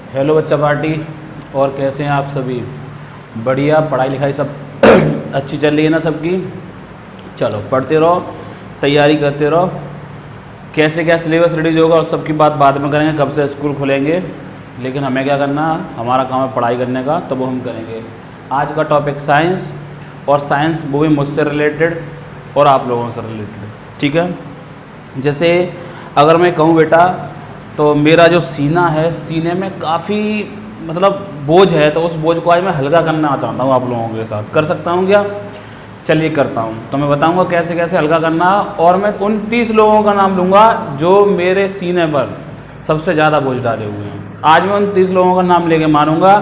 Hello बच्चा party. और कैसे हैं आप सभी? बढ़िया, पढ़ाई लिखाई सब अच्छी चल रही है ना सबकी? चलो पढ़ते रहो, तैयारी करते रहो। कैसे क्या सिलेबस रेडी होगा उस सब की बात बाद में करेंगे, कब से स्कूल खुलेंगे। लेकिन हमें क्या करना, हमारा काम है पढ़ाई करने का, तो वो हम करेंगे। आज का टॉपिक साइंस, और साइंस वो भी मुझसे रिलेटेड और आप लोगों से रिलेटेड, ठीक है। जैसे अगर मैं कहूँ बेटा, तो मेरा जो सीना है, सीने में काफ़ी मतलब बोझ है, तो उस बोझ को आज मैं हल्का करना चाहता हूँ आप लोगों के साथ। कर सकता हूँ क्या? चलिए करता हूँ। तो मैं बताऊँगा कैसे कैसे हल्का करना, और मैं उन 30 लोगों का नाम लूँगा जो मेरे सीने पर सबसे ज़्यादा बोझ डाले हुए हैं। आज मैं उन 30 लोगों का नाम लेके मानूंगा,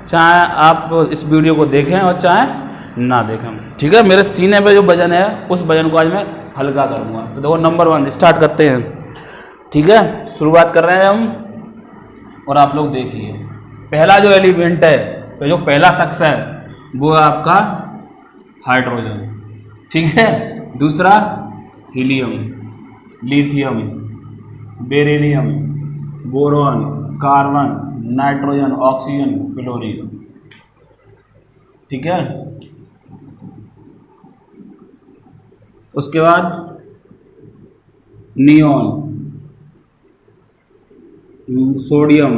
चाहे आप इस वीडियो को देखें और चाहे ना देखें, ठीक है। मेरे सीने पे जो वजन है, उस वजन को आज मैं हल्का करूँगा। तो देखो, नंबर 1 स्टार्ट करते हैं, ठीक है। शुरुआत कर रहे हैं हम, और आप लोग देखिए। पहला जो एलिमेंट है, तो जो पहला शख्स है, वो है आपका हाइड्रोजन, ठीक है। दूसरा helium, lithium, beryllium, boron, carbon, nitrogen, oxygen, fluorine, ठीक है। उसके बाद नियॉन, सोडियम,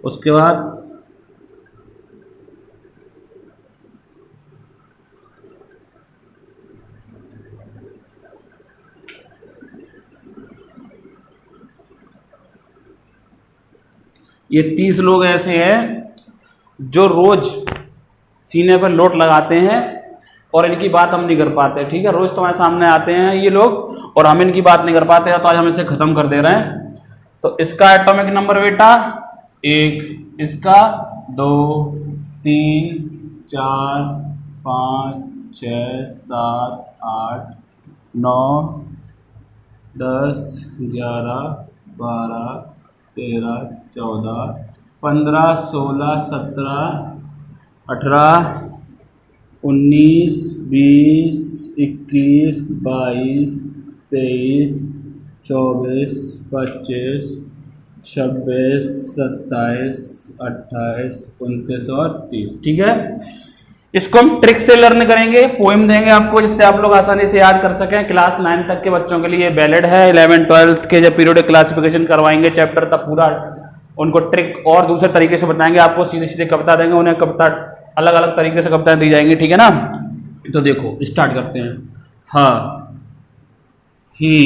उसके बाद ये 30 लोग ऐसे हैं जो रोज सीने पर लोट लगाते हैं, और इनकी बात हम नहीं कर पाते, ठीक है। रोज तुम्हारे सामने आते हैं ये लोग, और हम इनकी बात नहीं कर पाते, तो आज हम इसे खत्म कर दे रहे हैं। तो इसका एटॉमिक नंबर बेटा 1, इसका 2, 3, 4, 5, 6, 7, 8, 9, 10, 11, 12, 13, 14, 15, 16, 17, 18, 19, 20, 21, 22, 23, 24, 25, 26, 27, 28, 29 और 30, ठीक है। इसको हम ट्रिक से लर्न करेंगे। पोएम देंगे आपको, जिससे आप लोग आसानी से याद कर सकें। क्लास 9 तक के बच्चों के लिए वैलिड है। 11 12 के जब पीरियोडिक क्लासिफिकेशन करवाएंगे चैप्टर, तब पूरा उनको ट्रिक और दूसरे तरीके से बताएंगे। आपको सीधे सीधे कविता देंगे, उन्हें कविता अलग अलग तरीके से कविताएं दी जाएंगी, ठीक है ना। तो देखो स्टार्ट करते हैं। ह, ही,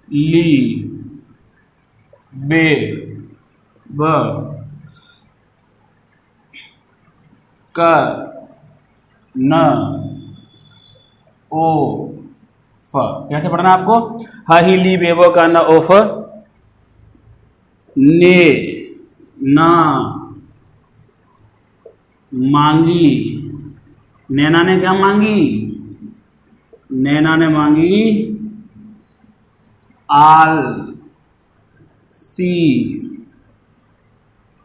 ली, बे, ब, क, न, ओ, फ। कैसे पढ़ना है आपको? ह, ही, ली, बे, ब, क, न, ओ, फ। ने, ना, मांगी। नैना ने क्या मांगी? नैना ने मांगी आल, सी,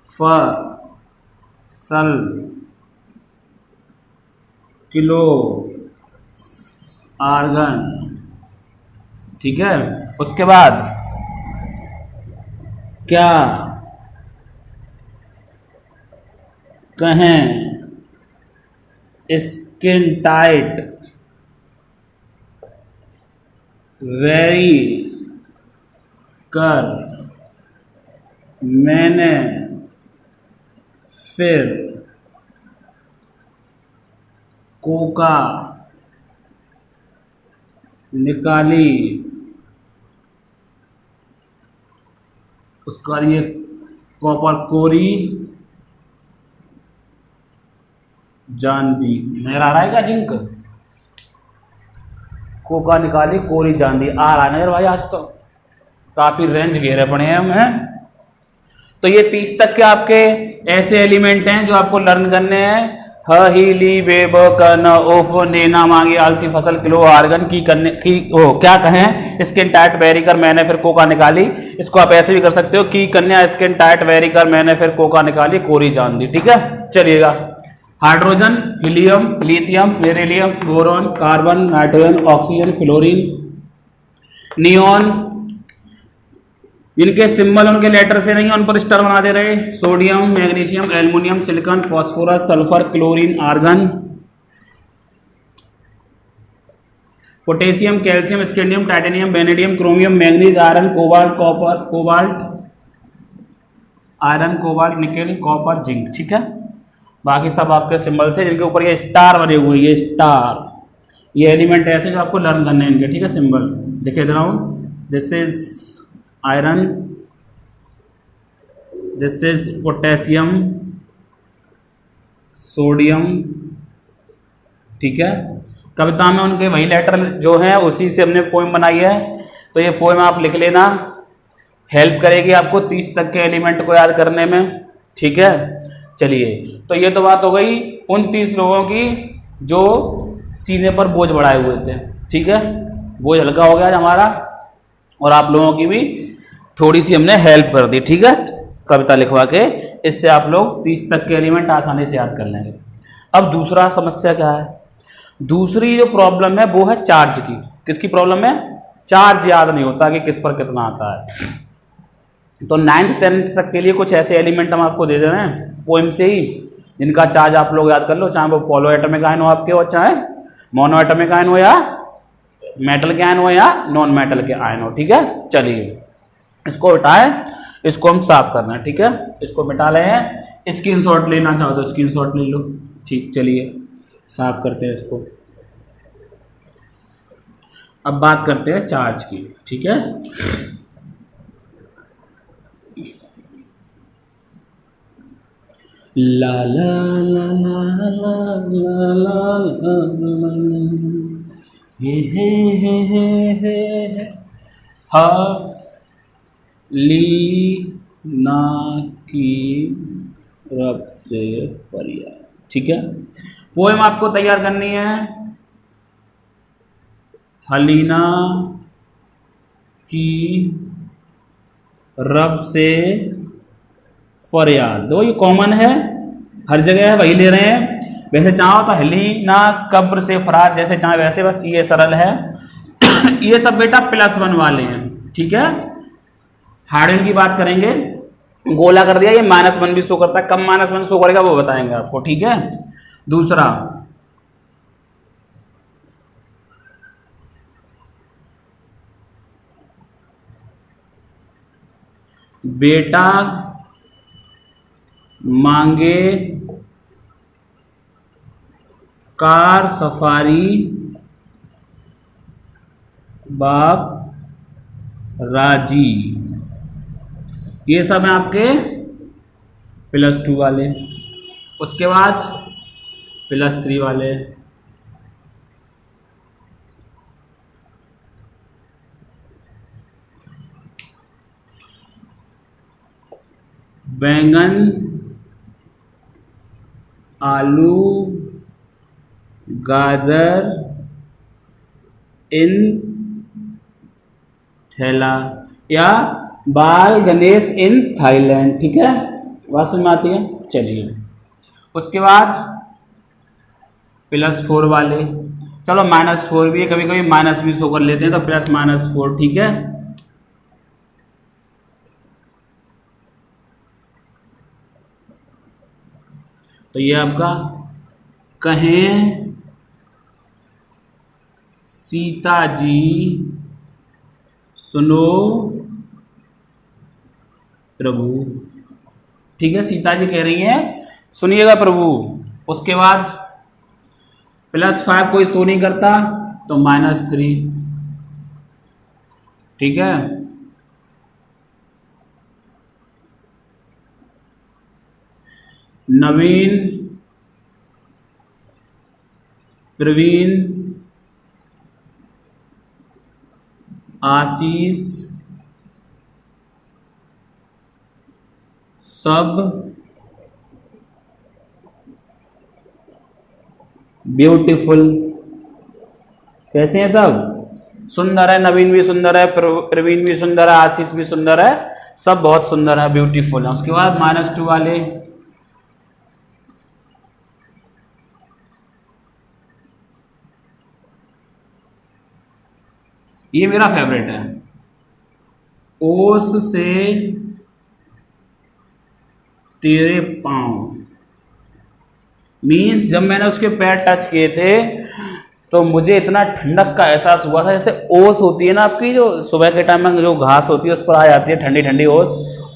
फ, सल, किलो, आर्गन, ठीक है। उसके बाद क्या, कहें, स्किन टाइट, वेरी, कर, मैंने, फिर, कोका, निकाली। उसका ये कॉपर, कोरी, जांदी। नजर आ रहा है क्या जिंक? कोका, निकाली, कोरी, जांदी आ रहा है भाई। आज तो काफी रेंज घेरे पड़े हैं हम, हैं। तो ये 30 तक के आपके ऐसे एलिमेंट हैं जो आपको लर्न करने हैं। ह, ही, ली, बे, ब, क, न, ओ, फ, ने, ना, मांगी, आलसी, फसल, किलो, आर्गन, की, करने की, ओ, क्या कहें, स्किन टाइट, वेरी, कर, मैंने, फिर, कोका, निकाली। इसको आप ऐसे भी कर सकते हो, की, कन्या, स्किन टाइट, वेरी, कर, मैंने, फिर, कोका, निकाली, कोरी, जान दी, ठीक है। चलिएगा, hydrogen, helium, lithium, beryllium, boron, carbon, nitrogen, oxygen, fluorine, neon. इनके सिंबल उनके लेटर से नहीं है, उन पर स्टार बना दे रहे। Sodium, magnesium, aluminium, silicon, phosphorus, sulphur, chlorine, argon, potassium, calcium, scandium, titanium, vanadium, chromium, manganese, iron, cobalt, copper, iron, cobalt, nickel, copper, zinc. ठीक है, बाकी सब आपके सिंबल से, जिनके ऊपर ये स्टार बने हुए, ये स्टार, ये एलिमेंट ऐसे जो आपको लर्न करने हैं इनके। ठीक है, सिंबल दिखे दे रहा हूँ। This is iron, this is potassium, sodium. ठीक है, कविता में उनके वही लेटर जो है उसी से हमने पोएम बनाई है, तो ये पोएम आप लिख लेना, हेल्प करेगी आपको 30 तक के एलिमेंट को याद करने में। ठीक है, चलिए, तो ये तो बात हो गई उन 30 लोगों की जो सीने पर बोझ बढ़ाए हुए थे। ठीक है, बोझ हल्का हो गया आज हमारा, और आप लोगों की भी थोड़ी सी हमने हेल्प कर दी। ठीक है, कविता लिखवा के, इससे आप लोग 30 तक के एलिमेंट आसानी से याद कर लेंगे। अब दूसरा समस्या क्या है, दूसरी जो प्रॉब्लम है वो है चार्ज की। किसकी प्रॉब्लम है? चार्ज याद नहीं होता कि किस पर कितना आता है। तो 9th 10th तक के लिए कुछ ऐसे एलिमेंट हम आपको दे दे रहे हैं पोएम से ही, जिनका चार्ज आप लोग याद कर लो, चाहे वो पॉलो एटॉमिक आयन हो आपके, और चाहे मोनो एटॉमिक आयन हो, या मेटल के आयन हो, या नॉन मेटल के आयन हो। ठीक है, चलिए इसको हटाए, इसको हम साफ करना है। ठीक है, इसको मिटा ले हैं, स्क्रीनशॉट लेना चाहो तो स्क्रीनशॉट ले लो। ठीक, चलिए साफ करते हैं इसको। अब बात करते हैं चार्ज की। ठीक है, ला ला ला ला ला ला ला हे हा ली ना की रब से परिया। ठीक है, पोएम आपको तैयार करनी है, हलीना की रब से फरियाद। दो, ये कॉमन है, हर जगह है, वही ले रहे हैं। वैसे चाहो तो हलीना कब्र से फरार जैसे चाहे वैसे, बस ये सरल है। ये सब बेटा +1 वाले हैं। ठीक है, हार्डन की बात करेंगे, गोला कर दिया, ये -1 भी शो करता है, कब -1 शो करेगा वो बताएंगे आपको। ठीक है, दूसरा बेटा मांगे कार सफारी, बाप राजी। ये सब है आपके +2 वाले। उसके बाद +3 वाले, बैंगन, आलू, गाजर इन थैला, या बाल गणेश इन थाईलैंड। ठीक है, बात समझ में आती है। चलिए, उसके बाद +4 वाले, चलो -4 भी है, कभी कभी माइनस भी शो कर लेते हैं, तो +-4। ठीक है, तो ये आपका कहें सीता जी सुनो प्रभु। ठीक है, सीता जी कह रही हैं सुनिएगा प्रभु। उसके बाद +5 कोई शो नहीं करता, तो -3। ठीक है, नवीन, प्रवीण, आशीष, सब ब्यूटीफुल। कैसे हैं सब? सुंदर है, नवीन भी सुंदर है, प्रवीण भी सुंदर है, आशीष भी सुंदर है, सब बहुत सुंदर है, ब्यूटीफुल है। उसके बाद -2 वाले ये मेरा फेवरेट है। ओस से तेरे पाँव मीन्स जब मैंने उसके पैर टच किए थे तो मुझे इतना ठंडक का एहसास हुआ था, जैसे ओस होती है ना आपकी, जो सुबह के टाइम में जो घास होती है उस पर आ जाती है ठंडी ठंडी ओस,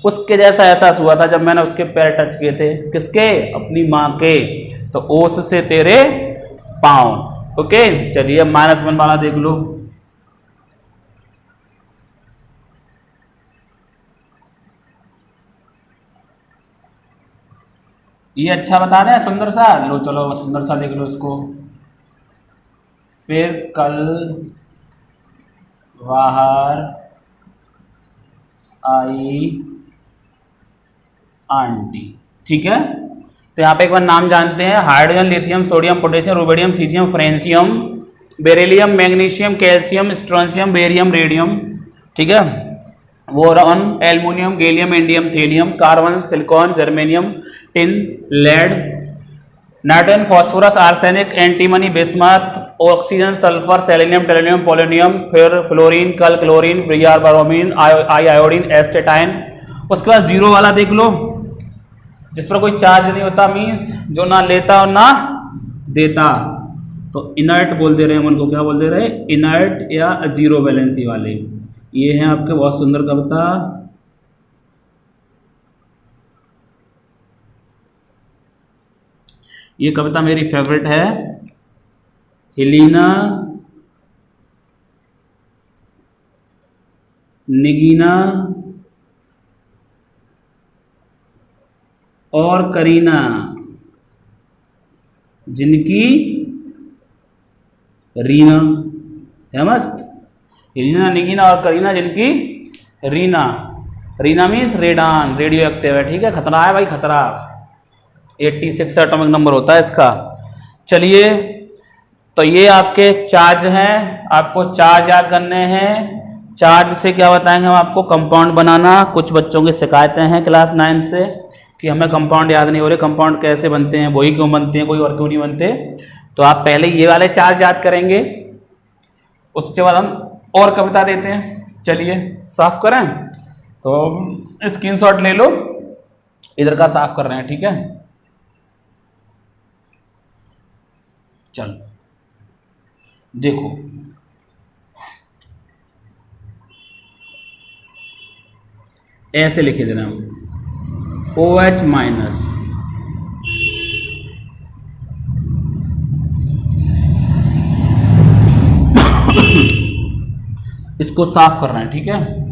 उसके जैसा एहसास हुआ था जब मैंने उसके पैर टच किए थे। किसके? अपनी माँ के। तो ओस से तेरे पाँव। ओके, चलिए -1 वाला देख लो। ये अच्छा बता रहे हैं सुंदर सा, लो चलो सुंदर सा देख लो इसको। फिर कल बाहर आई आंटी। ठीक है, तो यहाँ पे एक बार नाम जानते हैं। Hydrogen, lithium, sodium, potassium, rubidium, caesium, francium, beryllium, magnesium, calcium, strontium, barium, radium. ठीक है, boron, aluminium, gallium, indium, thallium, carbon, silicon, germanium, tin, lead, nitrogen, phosphorus, arsenic, antimony, bismuth, oxygen, sulphur, selenium, tellurium, polonium, फिर fluorine, कल, chlorine, ब्रियार, bromine, iodine, astatine. उसके बाद 0 वाला देख लो, जिस पर कोई चार्ज नहीं होता, मीन्स जो ना लेता और ना देता, तो इनर्ट बोल दे रहे हैं हम उनको। क्या बोल दे रहे हैं? इनर्ट या 0 वैलेंसी वाले। ये हैं आपके बहुत सुंदर कविता। ये कविता मेरी फेवरेट है। हेलिना, निगीना और करीना, जिनकी रीना है मस्त। हेलिना, निगीना और करीना, जिनकी Reena. Reena means radon, radio active है। ठीक है, खतरा है भाई, खतरा। 86 एटॉमिक नंबर होता है इसका। चलिए, तो ये आपके चार्ज हैं, आपको चार्ज याद करने हैं। चार्ज से क्या बताएंगे हम आपको? कंपाउंड बनाना। कुछ बच्चों की शिकायतें हैं क्लास 9 से कि हमें कंपाउंड याद नहीं हो रहे, कंपाउंड कैसे बनते हैं, वही क्यों बनते हैं, कोई और क्यों नहीं बनते। तो आप पहले ये वाले चार्ज याद करेंगे, उसके बाद हम और कविता देते हैं। चलिए साफ करें, तो स्क्रीनशॉट ले लो, इधर का साफ कर रहे हैं। ठीक है, चलो देखो, ऐसे लिखे देना OH माइनस, इसको साफ कर रहे हैं। ठीक है,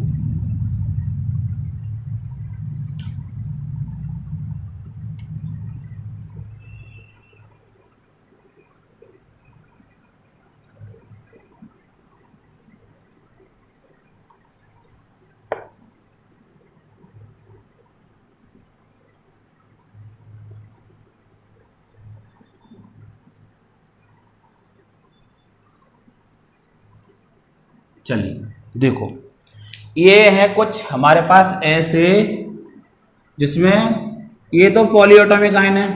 चलिए देखो, ये है कुछ हमारे पास ऐसे, जिसमें ये तो पॉलीएटॉमिक आयन है।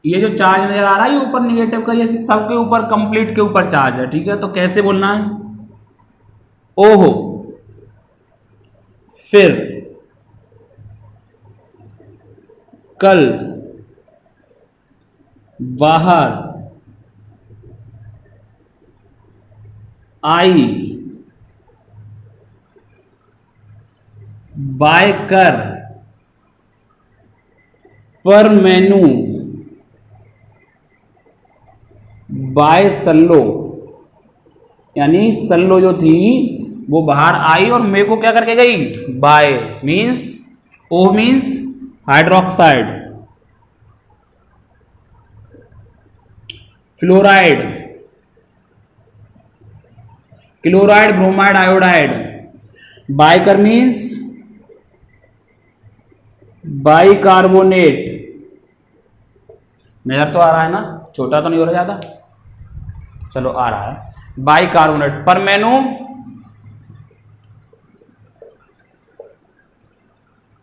ये जो चार्ज नजर आ रहा है ये ऊपर निगेटिव का, ये सबके ऊपर कंप्लीट के ऊपर चार्ज है। ठीक है, तो कैसे बोलना है? ओहो, फिर कल बाहर आई बाय कर पर मेनू बाय सल्लो, यानी सल्लो जो थी वो बाहर आई और मेरे को क्या करके गई? By means, O means hydroxide, fluoride, chloride, bromide, iodide. Bicar means bicarbonate. नजर तो आ रहा है ना, छोटा तो नहीं हो रहा ज्यादा? चलो आ रहा है। बाइकार्बोनेट, परमेनु,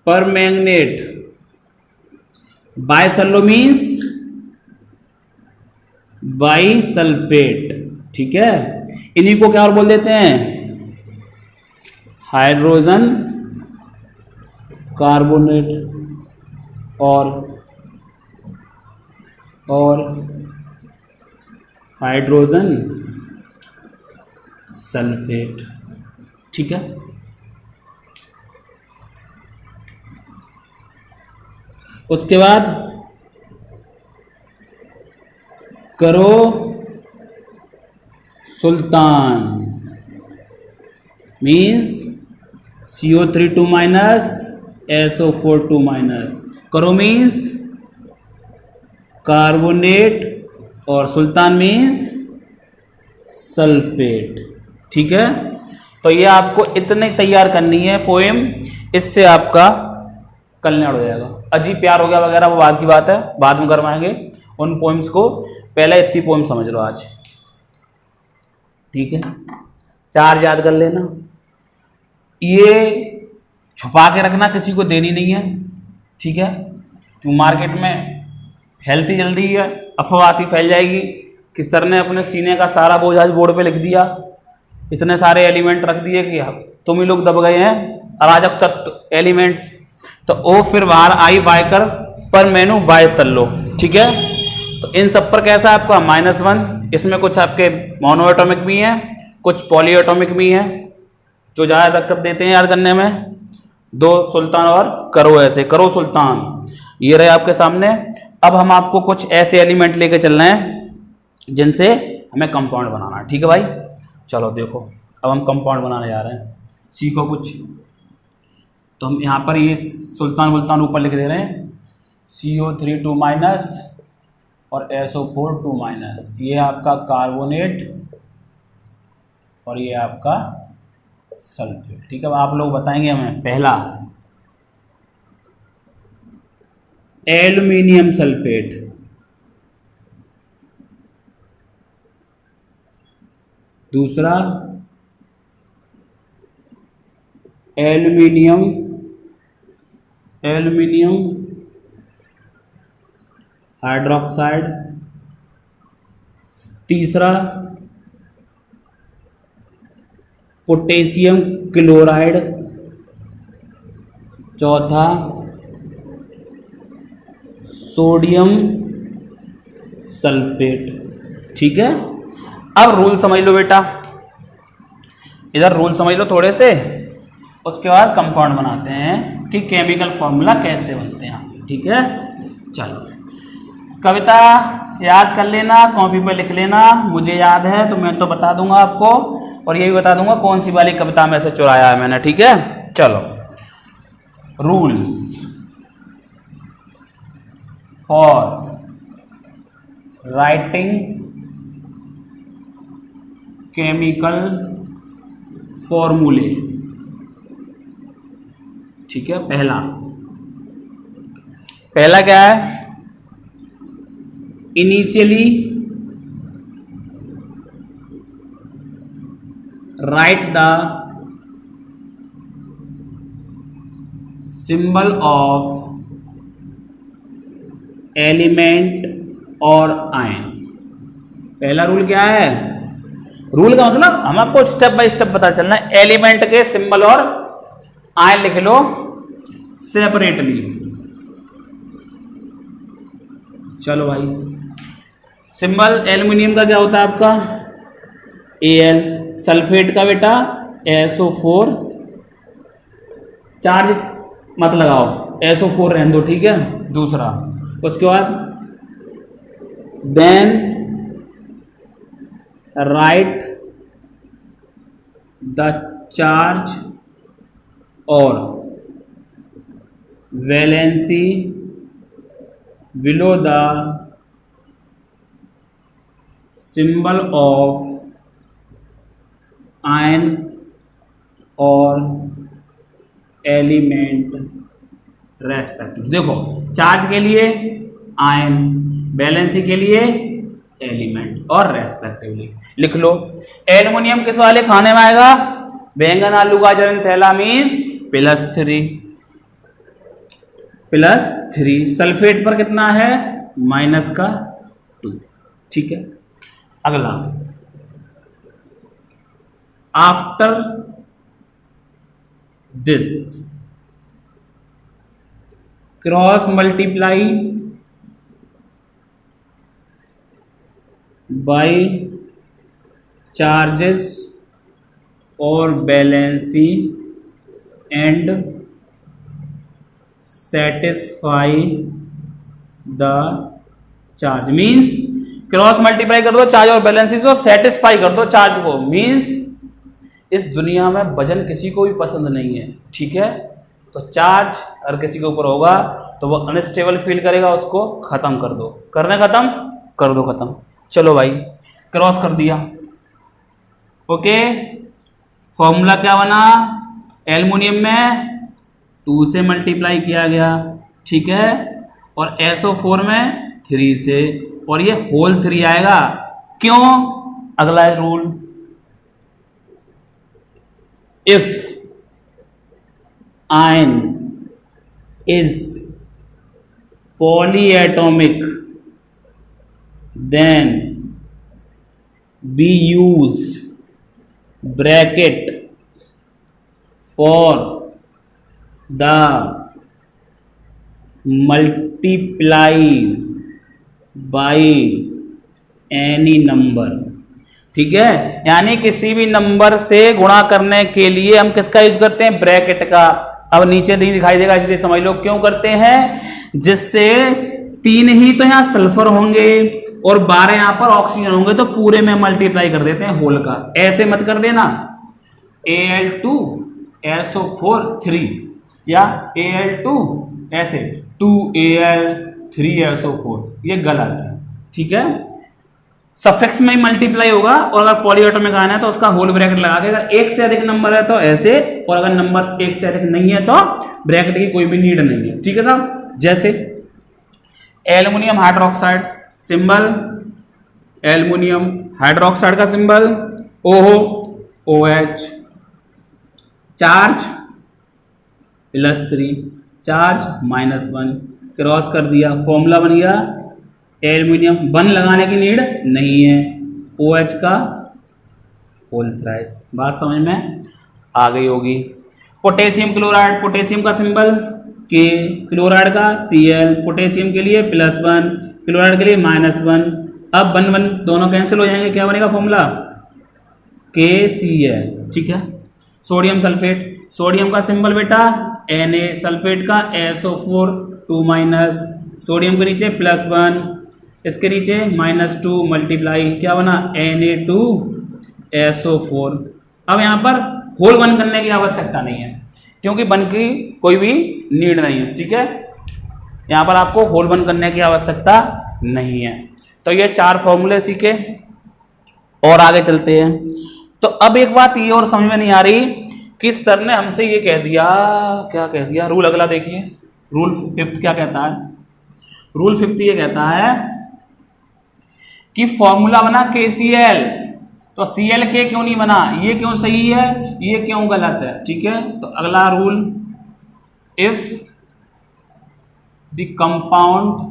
परमैंगनेट, बाइसल्लो मीन्स बाइसल्फेट। ठीक है, इन्हीं को क्या और बोल देते हैं, हाइड्रोजन कार्बोनेट और हाइड्रोजन सल्फेट। ठीक है, उसके बाद करो सुल्तान means CO3 2 minus SO4 2 minus, करो मीन्स कार्बोनेट और सुल्तान मीन्स सल्फेट। ठीक है, तो ये आपको इतने तैयार करनी है पोएम, इससे आपका कल्याण हो जाएगा। अजीब प्यार हो गया वगैरह वो बाद की बात है, बाद में करवाएंगे उन पोएम्स को, पहले इतनी पोएम समझ लो आज। ठीक है, 4 याद कर लेना, ये छुपा के रखना, किसी को देनी नहीं है। ठीक है, क्यों मार्केट में फैलती जल्दी है, अफवाह फैल जाएगी कि सर ने अपने सीने का सारा बोझ आज बोर्ड पे लिख दिया, इतने सारे एलिमेंट रख दिए कि तुम ही लोग दब गए हैं, अराजक तत्व एलिमेंट्स। तो ओ फिर बाहर आई बाय कर पर मैनू बाय सल्लो। ठीक है, तो इन सब पर कैसा आपका -1, इसमें कुछ आपके मोनो एटॉमिक भी हैं, कुछ पॉली एटॉमिक भी हैं, जो ज़्यादा दिक्कत देते हैं याद करने में। 2 सुल्तान और करो, ऐसे करो सुल्तान, ये रहे आपके सामने। अब हम आपको कुछ ऐसे एलिमेंट लेके चल रहे हैं जिनसे हमें कंपाउंड बनाना है। ठीक है भाई, चलो देखो, अब हम कंपाउंड बनाने जा रहे हैं, सीखो कुछ। तो हम यहाँ पर ये सुल्तान वुल्तान ऊपर लिख दे रहे हैं, CO3 2 माइनस और SO4 2 माइनस, ये आपका कार्बोनेट और ये आपका सल्फेट। ठीक है, अब आप लोग बताएंगे हमें। पहला एल्युमिनियम सल्फेट, दूसरा एल्युमिनियम हाइड्रोक्साइड, तीसरा पोटेशियम क्लोराइड, चौथा सोडियम सल्फेट। ठीक है, अब रूल समझ लो बेटा, इधर रूल समझ लो थोड़े से, उसके बाद कंपाउंड बनाते हैं कि केमिकल फॉर्मूला कैसे बनते हैं। ठीक है, चलो कविता याद कर लेना, कॉपी पे लिख लेना, मुझे याद है तो मैं तो बता दूंगा आपको, और ये भी बता दूंगा कौन सी वाली कविता में से चुराया है मैंने। ठीक है, चलो रूल्स फॉर राइटिंग केमिकल फॉर्मूले। ठीक है, पहला क्या है, initially right the symbol of element और आयन। पहला रूल क्या है, रूल का मतलब हम आपको स्टेप बाय स्टेप बता चलना है। एलिमेंट के सिंबल और आयन लिख लो सेपरेटली। चलो भाई, सिंबल एल्युमिनियम का क्या होता है आपका Al, सल्फेट का बेटा SO4, चार्ज मत लगाओ, SO4 रहने दो। ठीक है, दूसरा, उसके बाद देन राइट द चार्ज और valency below the symbol of ion और एलिमेंट रेस्पेक्टिव। देखो, चार्ज के लिए आयन, वैलेंसी के लिए एलिमेंट और रेस्पेक्टिवली लिख लो। एल्युमिनियम किस वाले खाने में आएगा, बैंगन आलू गाजर थैला मीन्स +3। सल्फेट पर कितना है -2। ठीक है, अगला after this cross multiply by charges और balancing and satisfy the charge. Means cross multiply कर दो चार्ज और बैलेंसिस को, सेटिस्फाई कर दो चार्ज को। मीन्स इस दुनिया में वजन किसी को भी पसंद नहीं है, ठीक है। तो चार्ज अगर किसी के ऊपर होगा तो वो अनस्टेबल फील करेगा, उसको खत्म कर दो। करना खत्म कर दो, खत्म। चलो भाई क्रॉस कर दिया, ओके। फॉर्मूला क्या बना, एल्युमिनियम में 2 से मल्टीप्लाई किया गया, ठीक है, और SO4 में 3 से, और ये होल 3 आएगा। क्यों? अगला है rule, if ion is polyatomic then we use bracket for the multiply by any number, ठीक है। यानी किसी भी नंबर से गुणा करने के लिए हम किसका यूज करते हैं, ब्रैकेट का। अब नीचे नहीं दिखाई देगा इसलिए समझ लो क्यों करते हैं, जिससे 3 ही तो यहां सल्फर होंगे और 12 यहां पर ऑक्सीजन होंगे, तो पूरे में मल्टीप्लाई कर देते हैं होल का। ऐसे मत कर देना Al2SO4 3 या Al2 ऐसे 2Al3SO4, ये गलत है, ठीक है। सफिक्स में ही मल्टीप्लाई होगा, और अगर पॉलीएटॉमिक आना है तो उसका होल ब्रैकेट लगा के, अगर 1 से अधिक नंबर है तो ऐसे, और अगर नंबर 1 से अधिक नहीं है तो ब्रैकेट की कोई भी नीड नहीं है, ठीक है साहब। जैसे aluminium hydroxide, symbol aluminium hydroxide का symbol OH, charge +3, charge -1, cross कर दिया, फॉर्मूला बन गया एल्युमिनियम। 1 लगाने की नीड नहीं है, OH का होल थ्राइस। बात समझ में आ गई होगी। पोटेशियम क्लोराइड, पोटेशियम का सिंबल K, क्लोराइड का Cl, पोटेशियम के लिए +1, क्लोराइड के लिए -1। अब 1 1 दोनों कैंसिल हो जाएंगे, क्या बनेगा फॉर्मूला KCl, ठीक है। सोडियम सल्फेट, सोडियम का सिंबल बेटा Na, सल्फेट का SO4 2-, सोडियम के नीचे +1, इसके नीचे -2 मल्टीप्लाई, क्या बना Na2SO4। अब यहाँ पर होल 1 करने की आवश्यकता नहीं है, क्योंकि 1 की कोई भी नीड नहीं है, ठीक है। यहाँ पर आपको होल 1 करने की आवश्यकता नहीं है। तो ये 4 फॉर्मूले सीखे, और आगे चलते हैं। तो अब एक बात ये और समझ में नहीं आ रही कि सर ने हमसे ये कह दिया, क्या कह दिया, रूल अगला देखिए, रूल 5 क्या कहता है। रूल 5 ये कहता है कि फॉर्मूला बना KCl, तो Cl के क्यों नहीं बना, ये क्यों सही है, ये क्यों गलत है, ठीक है। तो अगला rule, if the compound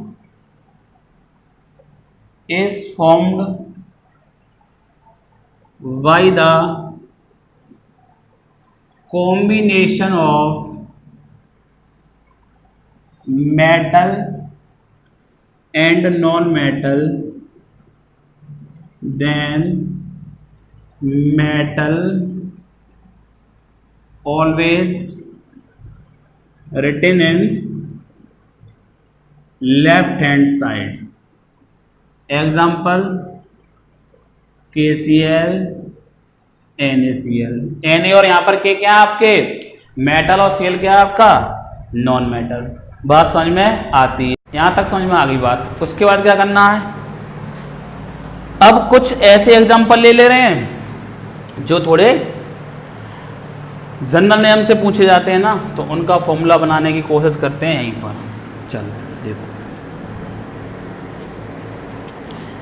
is formed by the combination of metal and non-metal, then metal always written in left hand side। Example KCl, NaCl, Na और यहाँ पर के क्या है आपके मेटल, और Cl क्या है आपका नॉन मेटल। बात समझ में आती है, यहाँ तक समझ में आ गई बात। उसके बाद क्या करना है, अब कुछ ऐसे एग्जाम्पल ले रहे हैं जो थोड़े जनरल नेम से पूछे जाते हैं ना, तो उनका फॉर्मूला बनाने की कोशिश करते हैं यहीं पर। चलो देखो,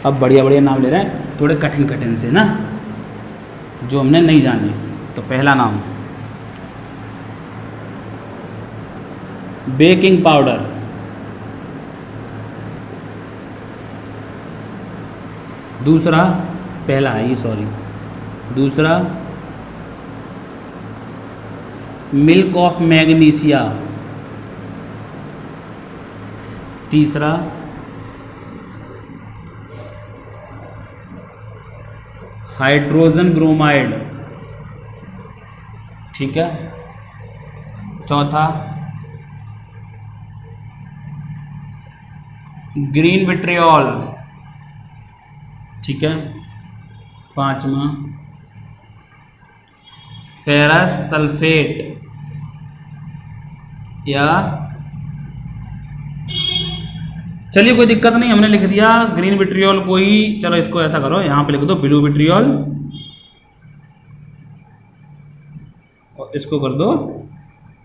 अब बढ़िया बढ़िया नाम ले रहे हैं, थोड़े कठिन कठिन से ना, जो हमने नहीं जाने। तो पहला नाम बेकिंग पाउडर, दूसरा पहला है ये, सॉरी, दूसरा मिल्क ऑफ मैग्नीशिया। तीसरा हाइड्रोजन ब्रोमाइड, ठीक है। चौथा ग्रीन विट्रियोल, ठीक है। पांचवा फेरस सल्फेट या चलिए कोई दिक्कत नहीं, हमने लिख दिया ग्रीन विट्रियोल को ही। चलो इसको ऐसा करो, यहां पे लिख दो ब्लू विट्रियोल और इसको कर दो,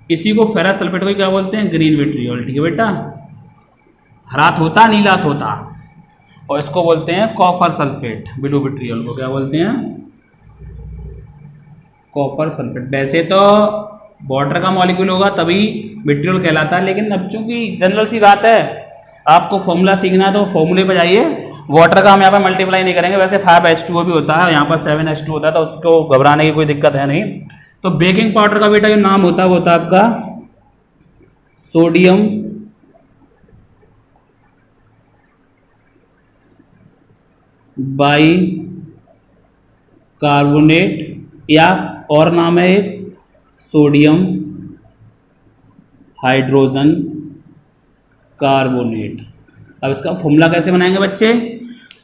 इसी को फेरस सल्फेट को क्या बोलते हैं, ग्रीन विट्रियोल, ठीक है बेटा। हरा होता नीला होता, और इसको बोलते हैं कॉपर सल्फेट। ब्लू विट्रियोल को क्या बोलते हैं, कॉपर सल्फेट। वैसे तो वाटर का मॉलिक्यूल होगा तभी विट्रियोल कहलाता है, लेकिन अब चूंकि जनरल सी बात है, आपको फॉर्मूला सीखना है तो फॉर्मूले पे जाइए। वाटर का हम यहाँ पर मल्टीप्लाई नहीं करेंगे, वैसे 5H2O भी होता है, यहाँ पर 7H2 होता है, तो उसको घबराने की कोई दिक्कत है नहीं। तो बेकिंग पाउडर का बेटा जो नाम होता है वो होता है आपका सोडियम बाई कार्बोनेट, या और नाम है एक सोडियम हाइड्रोजन कार्बोनेट। अब इसका फॉर्मूला कैसे बनाएंगे बच्चे,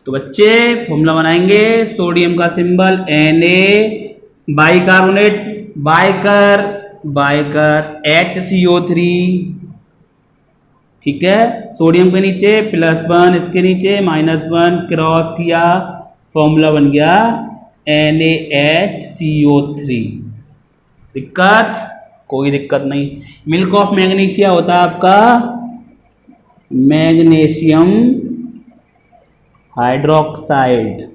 तो बच्चे फॉर्मूला बनाएंगे सोडियम का symbol Na by carbonate biker HCO3, ठीक है। सोडियम के नीचे +1, इसके नीचे -1 क्रॉस किया, फॉर्मूला बन गया NaHCO3। दिक्कत, कोई दिक्कत नहीं। मिल्क ऑफ मैग्नीशिया होता है आपका मैग्नीशियम हाइड्रोक्साइड,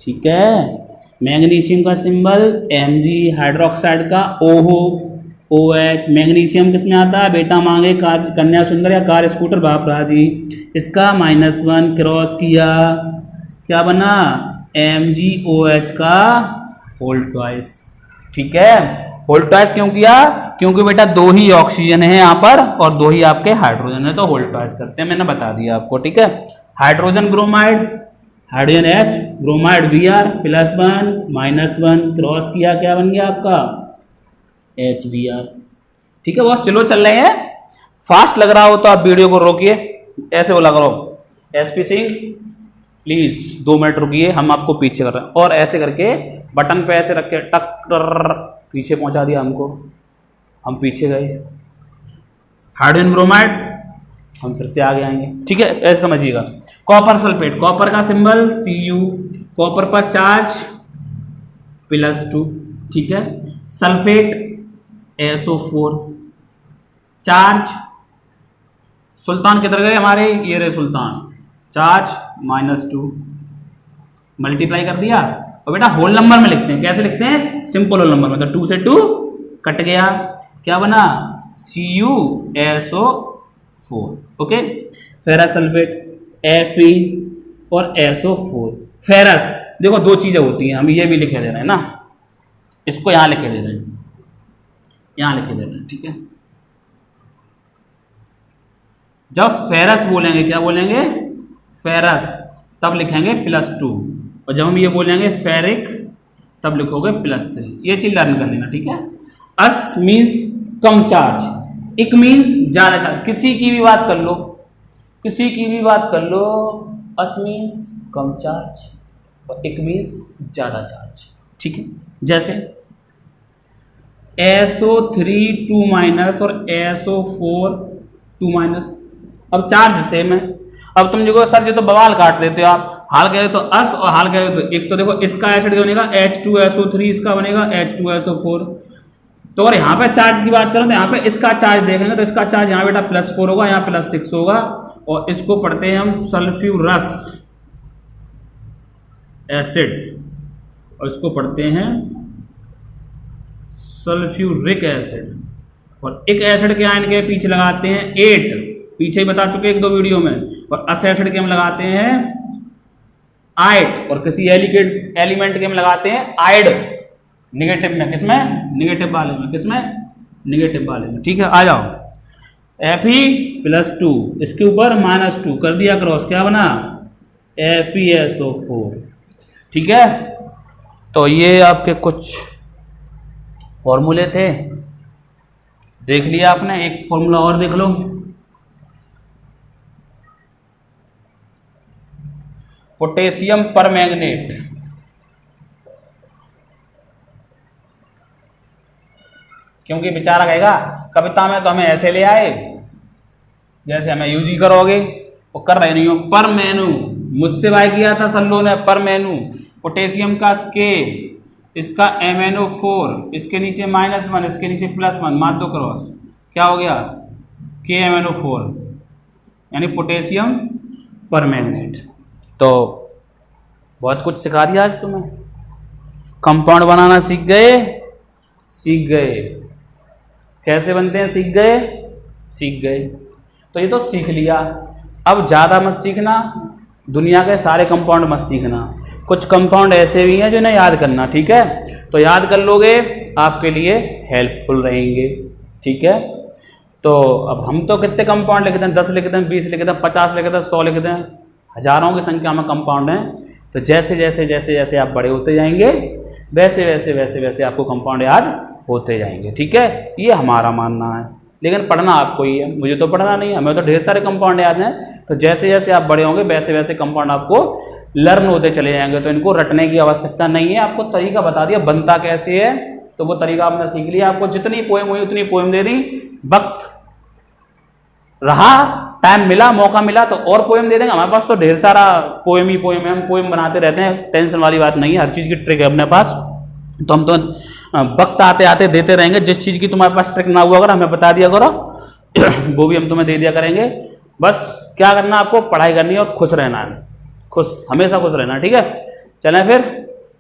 ठीक है। मैग्नीशियम का सिंबल Mg, हाइड्रोक्साइड का OH। मैग्नीशियम किस में आता है बेटा, मांगे कन्या सुंदर या कार स्कूटर बापरा जी, इसका -1 क्रॉस किया, क्या बना MgOH का होल ट्वाइस, ठीक है। होल ट्वाइस क्यों किया, क्योंकि बेटा दो ही ऑक्सीजन है यहाँ पर और दो ही आपके हाइड्रोजन है, तो होल ट्वाइस करते हैं, मैंने बता दिया आपको, ठीक है। Hydrogen bromide, hydrogen H, bromide Br, +1 -1 cross किया, क्या बन गया आपका HBr, ठीक है। बहुत स्लो चल रहे हैं, फास्ट लग रहा हो तो आप वीडियो को रोकिए, ऐसे बोला करो SP सिंह प्लीज 2 मिनट रुकिए, हम आपको पीछे कर रहे हैं, और ऐसे करके बटन पे ऐसे रख के टक पीछे पहुंचा दिया हमको, हम पीछे गए। हाइड्रोजन ब्रोमाइड हम फिर से आगे आएंगे, ठीक है, ऐसे समझिएगा। कॉपर सल्फेट, कॉपर का सिंबल Cu, कॉपर पर चार्ज +2, ठीक है। सल्फेट SO4, चार्ज, सुल्तान किधर गए हमारे, ये रहे सुल्तान, चार्ज -2, मल्टीप्लाई कर दिया। और बेटा होल नंबर में लिखते हैं, कैसे लिखते हैं, सिंपल होल नंबर में, तो 2 से 2 कट गया, क्या बना CuSO4, okay. Ferrous sulphate Fe और SO4। फेरस देखो दो चीजें होती हैं, हम ये भी लिखे दे रहे हैं ना, इसको यहां लिखे दे रहे हैं, यहां लिखे दे रहे हैं, ठीक है। जब फेरस बोलेंगे, क्या बोलेंगे, फेरस, तब लिखेंगे +2, और जब हम ये बोलेंगे फेरिक तब लिखोगे +3। ये चीज लर्न कर लेना, ठीक है। अस मीन्स कम चार्ज, इक मीन्स ज्यादा चार्ज, किसी की भी बात कर लो, किसी की भी बात कर लो, अस मीन्स कम चार्ज और इक मीन्स ज्यादा चार्ज, ठीक है। जैसे SO3 2- और SO4 2-, अब चार्ज सेम है। अब तुम देखो सर जी तो बवाल काट लेते हो आप, हाल कह रहे तो अस और हाल कह रहे तो एक, तो देखो इसका एसिड बनेगा H2SO3, इसका बनेगा H2SO4। तो अगर यहाँ पे चार्ज की बात करें तो यहाँ पे इसका चार्ज देखेंगे तो इसका चार्ज यहाँ बेटा +4 होगा, यहाँ +6 होगा, और इसको पढ़ते हैं हम सल्फ्यूरस एसिड, और इसको पढ़ते हैं सल्फ्यूरिक एसिड। और एक एसिड के आयन के पीछे लगाते हैं 8, पीछे ही बता चुके 1-2 वीडियो में, और अस एसिड के हम लगाते हैं 8, और किसी एलिमेंट के हम लगाते हैं आइड, निगेटिव में, किसमें, निगेटिव वाले में, किसमें, नेगेटिव वाले में, ठीक है। आ जाओ, Fe+2 इसके ऊपर -2 कर दिया क्रॉस, क्या बना FeSO4, ठीक है। तो ये आपके कुछ फॉर्मूले थे, देख लिया आपने। एक फॉर्मूला और देख लो, पोटेशियम परमैंगनेट, क्योंकि बेचारा कहेगा कविता में तो हमें ऐसे ले आए जैसे हमें यूजी करोगे, वो कर रहे नहीं हो। परमैनु मुझसे बाय किया था सल्लो ने, परमैनु पोटेशियम का K, इसका MnO4, इसके नीचे -1, इसके नीचे +1, मार दो क्रॉस, क्या हो गया KMnO4, यानी पोटेशियम परमैंगनेट। तो बहुत कुछ सिखा दिया आज तुम्हें, कंपाउंड बनाना सीख गए, कैसे बनते हैं सीख गए। तो ये तो सीख लिया, अब ज़्यादा मत सीखना, दुनिया के सारे कंपाउंड मत सीखना, कुछ कंपाउंड ऐसे भी हैं जो इन्हें याद करना, ठीक है। तो याद कर लोगे आपके लिए हेल्पफुल रहेंगे, ठीक है। तो अब हम तो कितने कंपाउंड लिखते हैं, 10 लिखते हैं, 20 लिखते हैं, 50 लिखते हैं, 100 लिखते हैं, हजारों की संख्या में कंपाउंड हैं। तो जैसे जैसे आप बड़े होते जाएंगे वैसे आपको कंपाउंड याद होते जाएंगे, ठीक है। ये हमारा मानना है, लेकिन पढ़ना आपको ही है, मुझे तो पढ़ना नहीं है, हमें तो ढेर सारे कंपाउंड याद हैं। तो जैसे जैसे आप बड़े होंगे वैसे कंपाउंड आपको लर्न होते चले जाएंगे, तो इनको रटने की आवश्यकता नहीं है। आपको तरीका बता दिया बनता कैसे है, तो वो तरीका आपने सीख लिया। आपको जितनी पोएम हुई उतनी पोएम दे दी, वक्त रहा, टाइम मिला, मौका मिला तो और पोएम दे देंगे। हमारे पास तो ढेर सारा पोएम ही पोएम है, हम पोएम बनाते रहते हैं, टेंशन वाली बात नहीं है, हर चीज़ की ट्रिक है अपने पास। तो हम तो वक्त आते आते देते रहेंगे, जिस चीज़ की तुम्हारे पास ट्रिक ना हुआ अगर हमें बता दिया करो वो भी हम तुम्हें दे दिया करेंगे। बस क्या करना, आपको पढ़ाई करनी है और खुश रहना है, हमेशा खुश रहना, ठीक है। चलें फिर,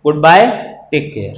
गुड बाय, टेक केयर।